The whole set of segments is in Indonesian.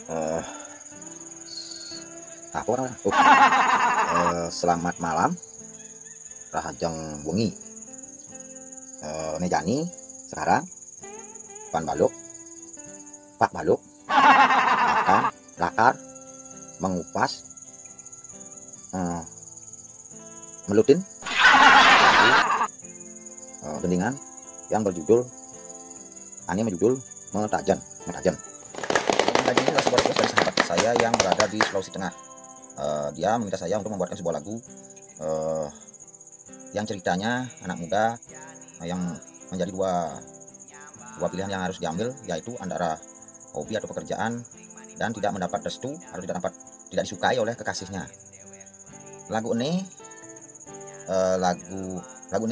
Eh, apa orang? Selamat malam, rahajeng wengi. Nejani sekarang Pan Baluk, Pak Baluk akan lakar mengupas melutin gendingan yang berjudul anime berjudul Metajen. Metajen ini adalah sebuah request dari sahabat saya yang berada di Sulawesi Tengah. Dia meminta saya untuk membuatkan sebuah lagu yang ceritanya anak muda yang menjadi dua pilihan yang harus diambil, yaitu antara hobi atau pekerjaan dan tidak mendapat restu atau tidak disukai oleh kekasihnya. Lagu ini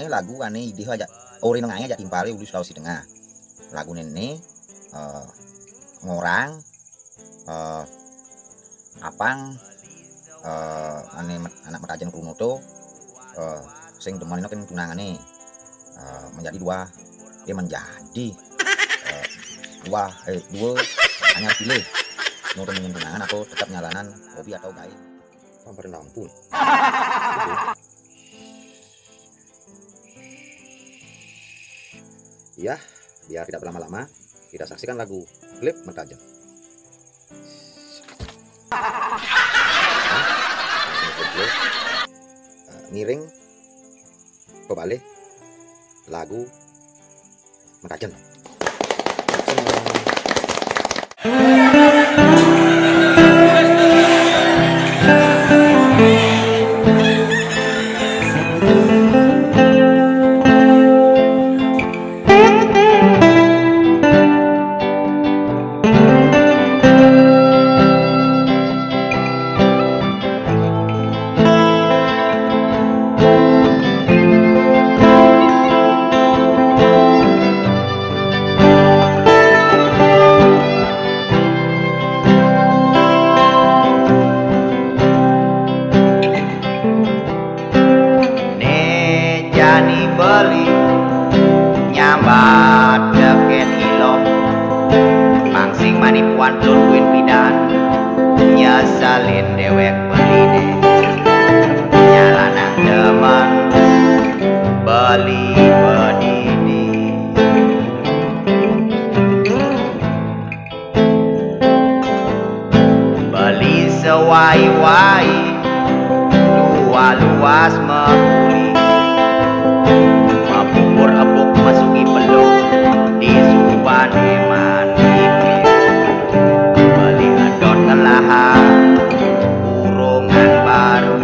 lagu ane dia aja ori nengahnya aja timpali di Sulawesi Tengah. Lagu ini ngorang apang ane anak Metajen Krunoto sing demen kan tunangane menjadi dua hanya pilih mau temenin tunangan atau tetap nyalanan hobi atau gaib. Sampai ampun. Ya, biar tidak berlama-lama, kita saksikan lagu klip Metajen. Ngiring kebalik lagu Metajen. Beli nyambat deket ilom mangsing manipuan tuluin pidan nyesalin dewek beli nyalanan teman beli bedidi beli sewai-wai dua luas mekuli mabur abuk masuki peluk di subane mandike bali edot kelahan urungan baru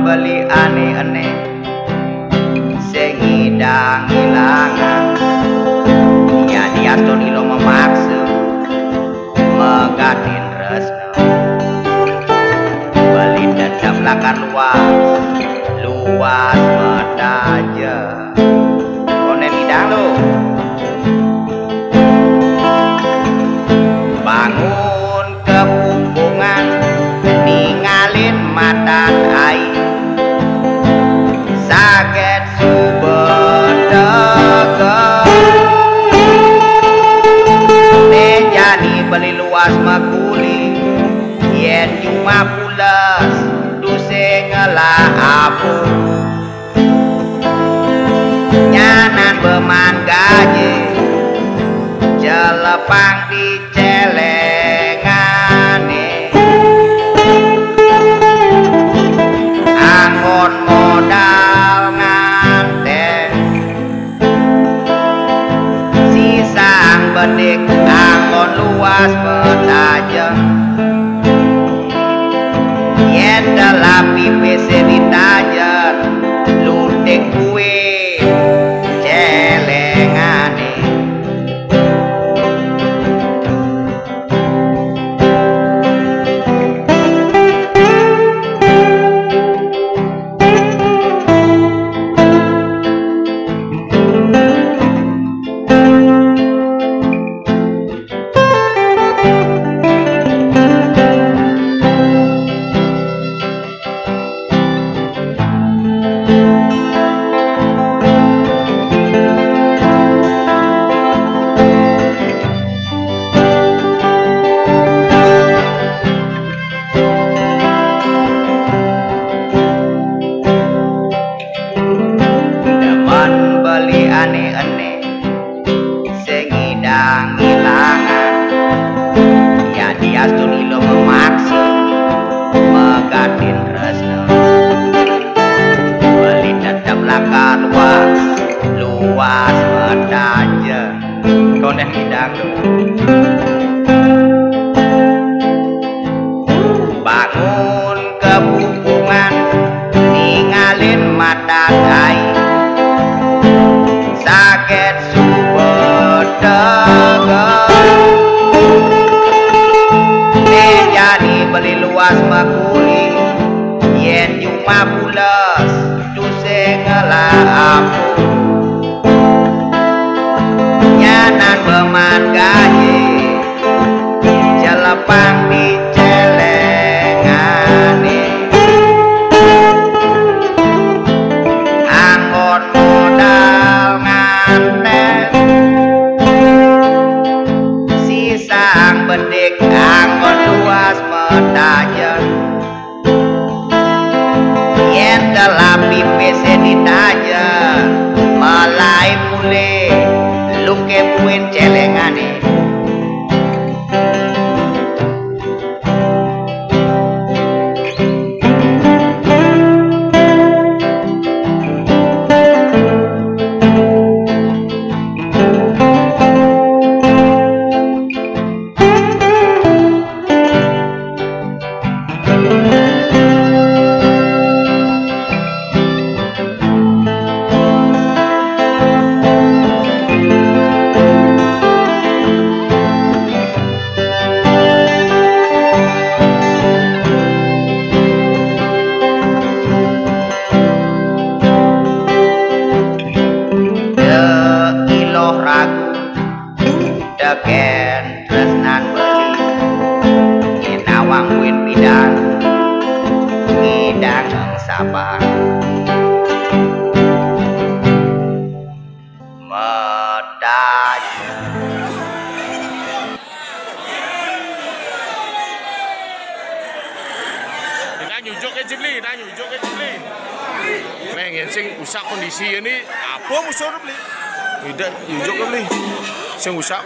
beli aneh-aneh sing ngidang ilangan ya diatur ilo memaksa megatin resno beli dendam lakar luas Metajen konen ngidang lo bangun kepupungan ningalin matan air sakit subedega nejani beli luas makuli yen cuma pulas duse ngelah apu nyanan beman gaje jelepang di celengane anggon modal nganten sisang bedik anggon luas Metajen yen telapi pese ditajer lutik kue celengane. Ane-ane sing ngidang ilangan ya diastun ilo memaksud megatin resna beli tetap laka luas metaja koneh ngidang bangun kebupungan ningalin mata kai sakit subedegen jadi beli luas makuli yen cuma pulas duse ngelap nyanan beman gaye jelepang di celengane anggon modal sisang bedik anggon luas metajer yen telapi pese ditajer malai pule luke puin celengane. Deken tresnan beli inawang win bidang ngidang sabang medaj nyujuk ke Jibli, pengen sing usak kondisi ini apa musuh beli tidak nyujuk ke beli sing usak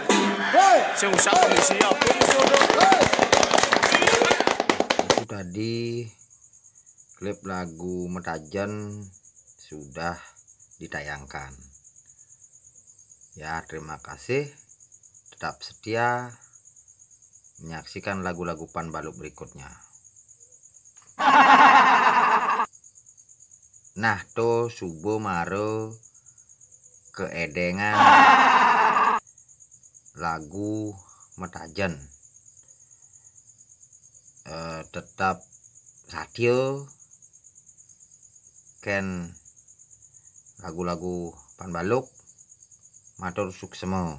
kondisi apa musuh itu tadi klip lagu Metajen sudah ditayangkan ya. Terima kasih, tetap setia menyaksikan lagu-lagu Pan Baluk berikutnya. Nah to subuh maro keedengan lagu Metajen tetap satyo ken lagu-lagu Pan Baluk matur suksema.